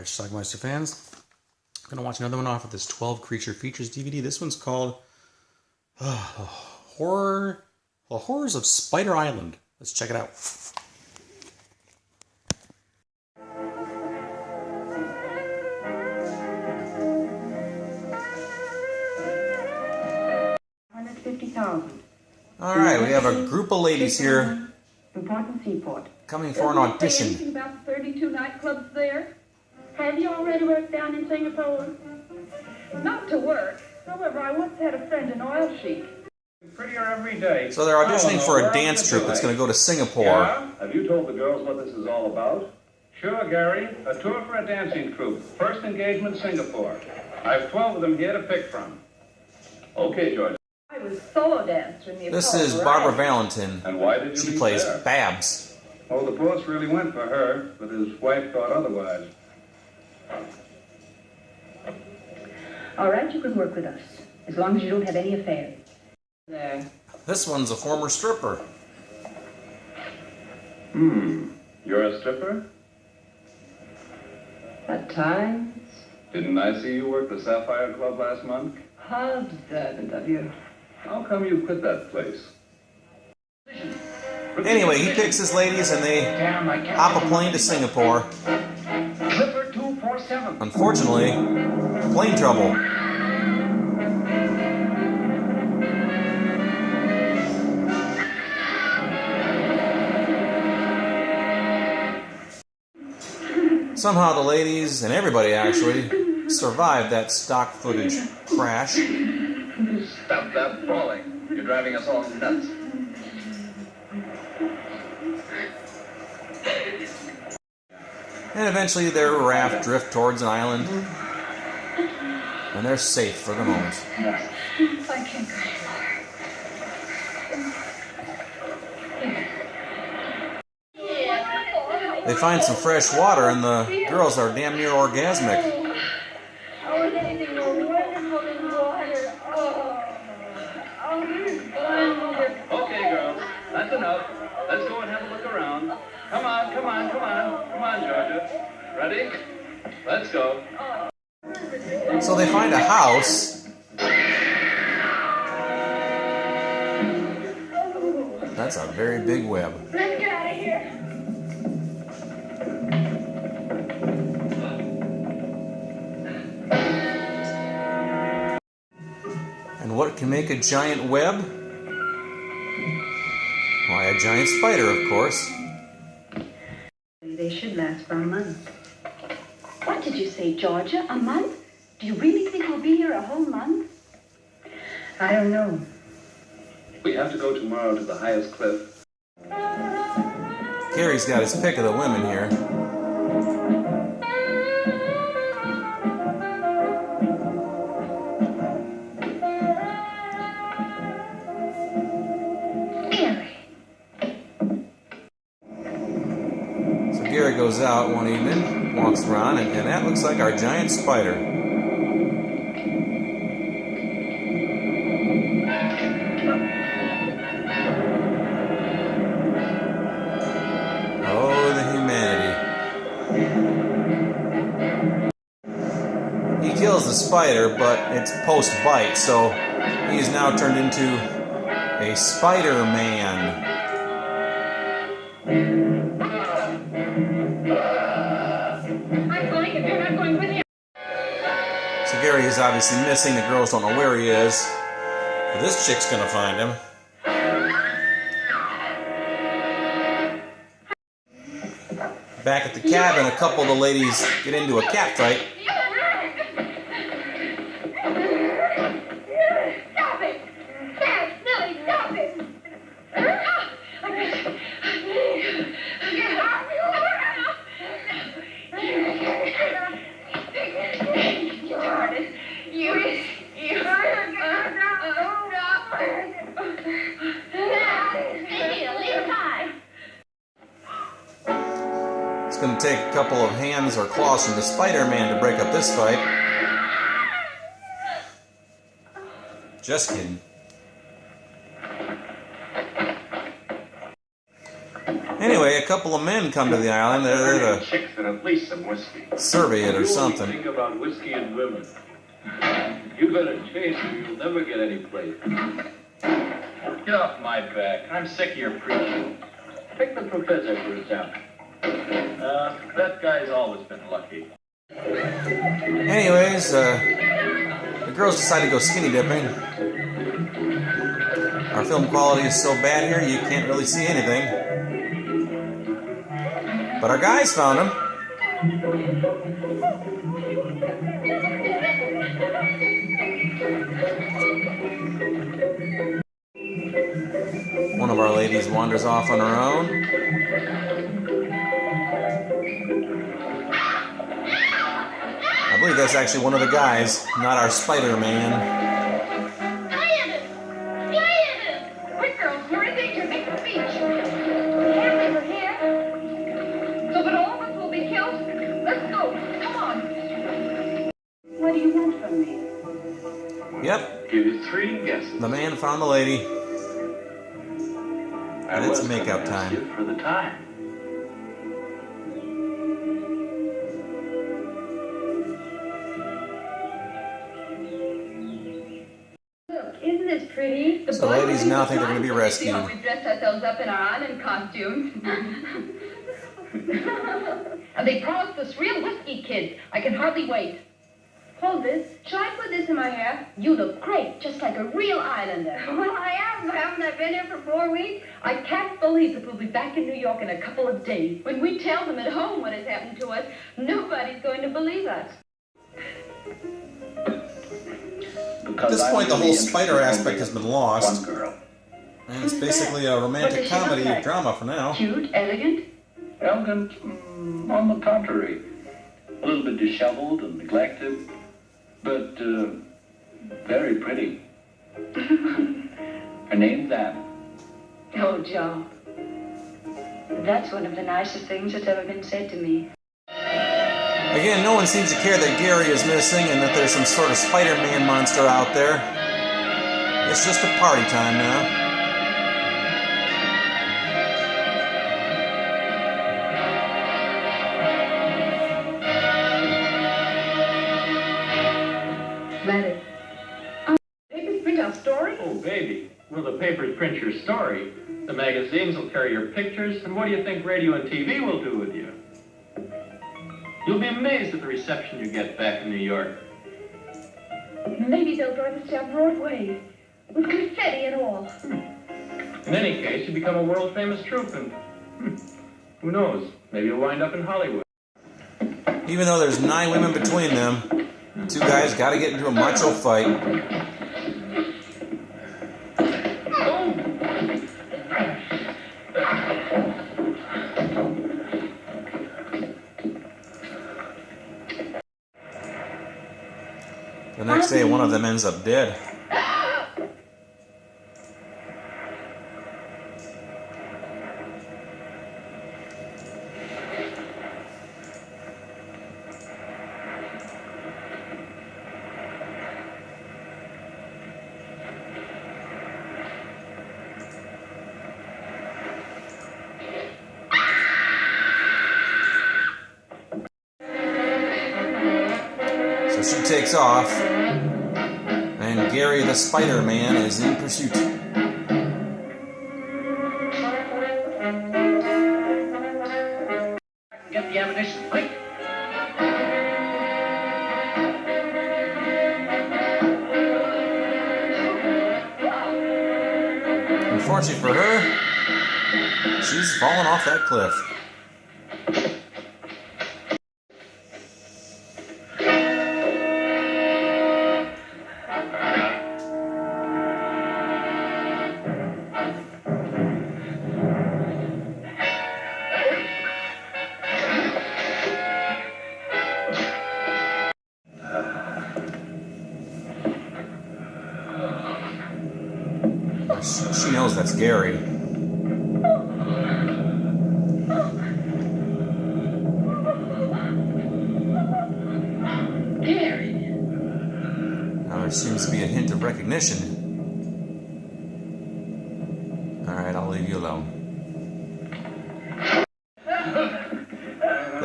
Alright, Schlockmeister fans. I'm going to watch another one off of this 12 Creature Features DVD. This one's called The Horrors of Spider Island. Let's check it out. Alright, we have a group of ladies here coming for an audition. Anything about the 32 nightclubs there? Have you already worked down in Singapore? Not to work. However, I once had a friend in oil chic. Prettier every day. So they're auditioning for a dance troupe that's going to go to Singapore. Yeah? Have you told the girls what this is all about? Sure, Gary. A tour for a dancing troupe. First engagement, Singapore. I've 12 of them here to pick from. Okay, George. I was solo dancer in the This is Barbara Valentin. And why did you She leave plays there? Babs. Oh, the boss really went for her, but his wife thought otherwise. All right, you can work with us, as long as you don't have any affairs. There. This one's a former stripper. You're a stripper? At times. Didn't I see you work the Sapphire Club last month? How observant of you. How come you quit that place? Anyway, he picks his ladies and they hop a plane to Singapore. Clipper 247. Unfortunately, plane trouble. Somehow the ladies, and everybody actually, survived that stock footage crash. Stop that brawling. You're driving us all nuts. And eventually their raft drift towards an island. And they're safe for the moment. I can't go They find some fresh water and the girls are damn near orgasmic. How is anything more wonderful than water? Okay, girls. That's enough. Let's go and have a look around. Come on, come on, come on. Come on, Georgia. Ready? Let's go. So they find a house. That's a very big web. Let's get out of here. And what can make a giant web? Why, a giant spider, of course. They should last for a month. What did you say, Georgia? A month? Do you really think we'll be here a whole month? I don't know. We have to go tomorrow to the highest cliff. Gary's got his pick of the women here. So Gary goes out one evening, walks around, and that looks like our giant spider. Oh, the humanity. He kills the spider, but it's post-bite, so he's now turned into a Spider-Man. I'm going if you're not going with you. So Gary is obviously missing. The girls don't know where he is. But this chick's gonna find him. Back at the cabin, a couple of the ladies get into a cat fight. Stop it! Nellie, stop it! It's going to take a couple of hands or claws from the Spider-Man to break up this fight. Just kidding. Anyway, a couple of men come to the island. They're there to chicks and at least some whiskey. survey it or You something. think about whiskey and women. You better change or you'll never get any place. Get off my back. I'm sick of your preaching. Pick the professor for a job. That guy's always been lucky. Anyways, the girls decide to go skinny dipping. Our film quality is so bad here you can't really see anything. But our guys found them. One of our ladies wanders off on her own. I believe that's actually one of the guys, not our Spider-Man. Quick, girls, we're in danger. Make the speech. Can't leave her here. So that all of us will be killed? Let's go. Come on. What do you want from me? Yep, Give you 3 guesses. the man found the lady. I And it's was gonna make-up ask time. you for the time. Look, isn't this pretty? So ladies now think they're going to be rescued. See how we dressed ourselves up in our island costumes. And they promised us real whiskey, kids. I can hardly wait. Hold this. Shall I put this in my hair? You look great, just like a real islander. Well, I am. Haven't I been here for 4 weeks? I can't believe that we'll be back in New York in a couple of days. When we tell them at home what has happened to us, nobody's going to believe us. At this point, the whole spider aspect has been lost. One girl. And it's basically a romantic comedy drama for now. Cute, elegant. Elegant, on the contrary. A little bit disheveled and neglected, but very pretty. Her name's Anne. Oh, Joe. That's one of the nicest things that's ever been said to me. Again, no one seems to care that Gary is missing and that there's some sort of Spider-Man monster out there. It's just a party time now. Gladys. Papers print our story? Oh, baby. Will the papers print your story? The magazines will carry your pictures, and what do you think radio and TV will do with you? You'll be amazed at the reception you get back in New York. Maybe they'll drive us down Broadway. With confetti and all. In any case, you become a world-famous troupe, and who knows? Maybe you'll wind up in Hollywood. Even though there's 9 women between them, the 2 guys got to get into a macho fight. The next day, one of them ends up dead. So she takes off, and Gary the Spider-Man is in pursuit. Get the ammunition, quick. Unfortunately for her, she's fallen off that cliff. She knows that's Gary. Gary. Now there seems to be a hint of recognition. Alright, I'll leave you alone.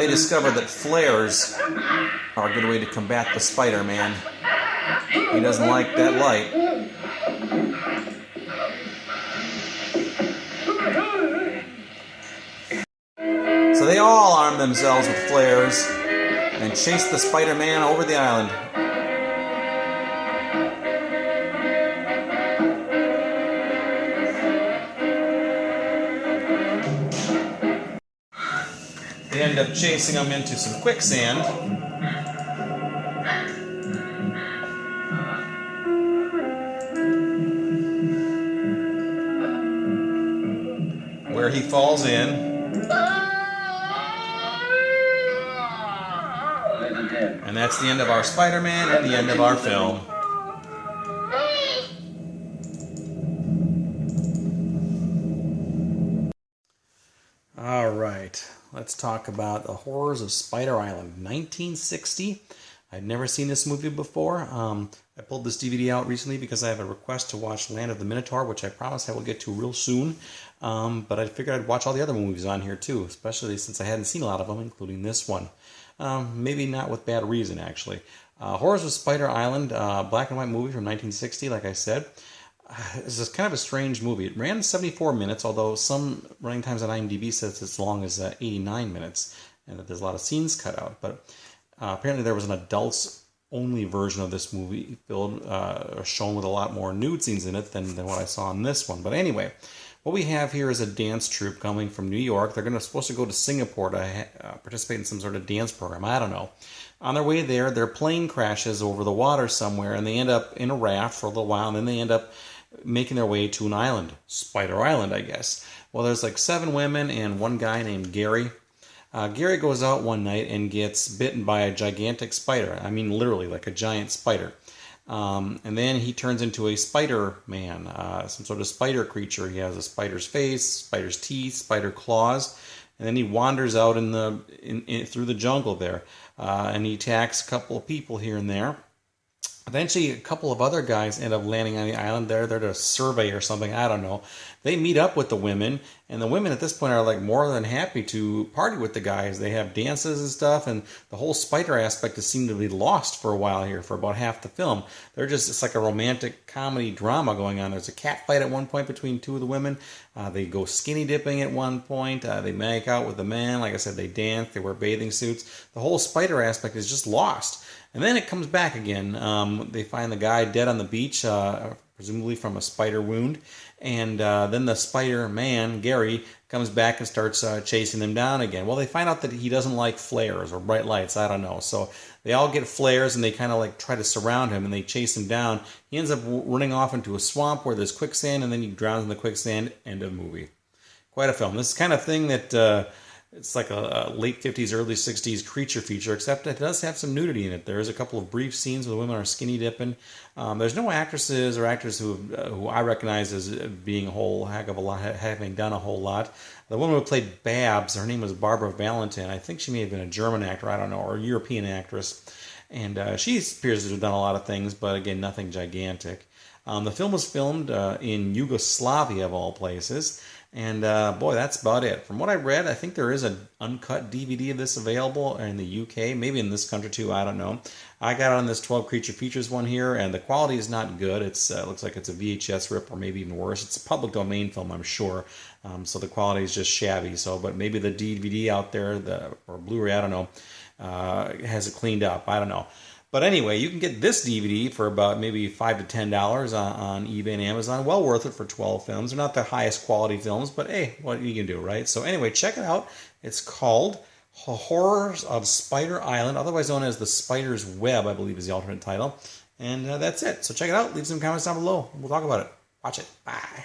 they discover that flares are a good way to combat the Spider-Man. He doesn't like that light. So they all arm themselves with flares and chase the Spider-Man over the island. They end up chasing him into some quicksand. Where he falls in. And that's the end of our Spider-Man and the end of our film. All right, let's talk about The Horrors of Spider Island, 1960. I'd never seen this movie before. I pulled this DVD out recently because I have a request to watch Land of the Minotaur, which I promise I will get to real soon. But I figured I'd watch all the other movies on here too, especially since I hadn't seen a lot of them, including this one. Maybe not with bad reason, actually. Horrors of Spider Island, black and white movie from 1960, like I said. This is kind of a strange movie. It ran 74 minutes, although some running times on IMDb says it's as long as 89 minutes, and that there's a lot of scenes cut out. But apparently there was an adults-only version of this movie shown with a lot more nude scenes in it than what I saw in this one. But anyway, what we have here is a dance troupe coming from New York. They're supposed to go to Singapore to participate in some sort of dance program. I don't know. On their way there, their plane crashes over the water somewhere, and they end up in a raft for a little while, and then they end up making their way to an island. Spider Island, I guess. Well, there's like 7 women and one guy named Gary. Gary goes out one night and gets bitten by a gigantic spider. I mean, literally, like a giant spider. And then he turns into a Spider-Man, some sort of spider creature. He has a spider's face, spider's teeth, spider claws, and then he wanders out through the jungle there, and he attacks a couple of people here and there. Eventually, a couple of other guys end up landing on the island. They're there to survey or something. I don't know. They meet up with the women, and the women at this point are like more than happy to party with the guys. They have dances and stuff, and the whole spider aspect has seemed to be lost for a while here, for about half the film. It's like a romantic comedy drama going on. There's a cat fight at one point between 2 of the women. They go skinny dipping at one point. They make out with the men. Like I said, they dance. They wear bathing suits. The whole spider aspect is just lost. And then it comes back again. They find the guy dead on the beach, presumably from a spider wound. And then the Spider-Man, Gary, comes back and starts chasing them down again. Well, they find out that he doesn't like flares or bright lights. I don't know. So they all get flares, and they kind of like try to surround him, and they chase him down. He ends up running off into a swamp where there's quicksand, and then he drowns in the quicksand. End of movie. Quite a film. This is the kind of thing that... it's like a late 50s, early 60s creature feature, except it does have some nudity in it. There's a couple of brief scenes where the women are skinny dipping. There's no actresses or actors who I recognize as being a whole heck of a lot, having done a whole lot. The woman who played Babs, her name was Barbara Valentin. I think she may have been a German actor, I don't know, or a European actress. And she appears to have done a lot of things, but again, nothing gigantic. The film was filmed in Yugoslavia, of all places. And boy, that's about it. From what I read, I think there is an uncut DVD of this available in the UK, maybe in this country too, I don't know. I got it on this 12 Creature Features one here, and the quality is not good. It looks like it's a VHS rip, or maybe even worse. It's a public domain film, I'm sure, so the quality is just shabby. But maybe the DVD out there, or Blu-ray, I don't know, has it cleaned up. I don't know. But anyway, you can get this DVD for about maybe $5 to $10 on eBay and Amazon. Well worth it for 12 films. They're not the highest quality films, but hey, what you can do, right? So anyway, check it out. It's called Horrors of Spider Island, otherwise known as The Spider's Web, I believe is the alternate title. And that's it. So check it out. Leave some comments down below. We'll talk about it. Watch it. Bye.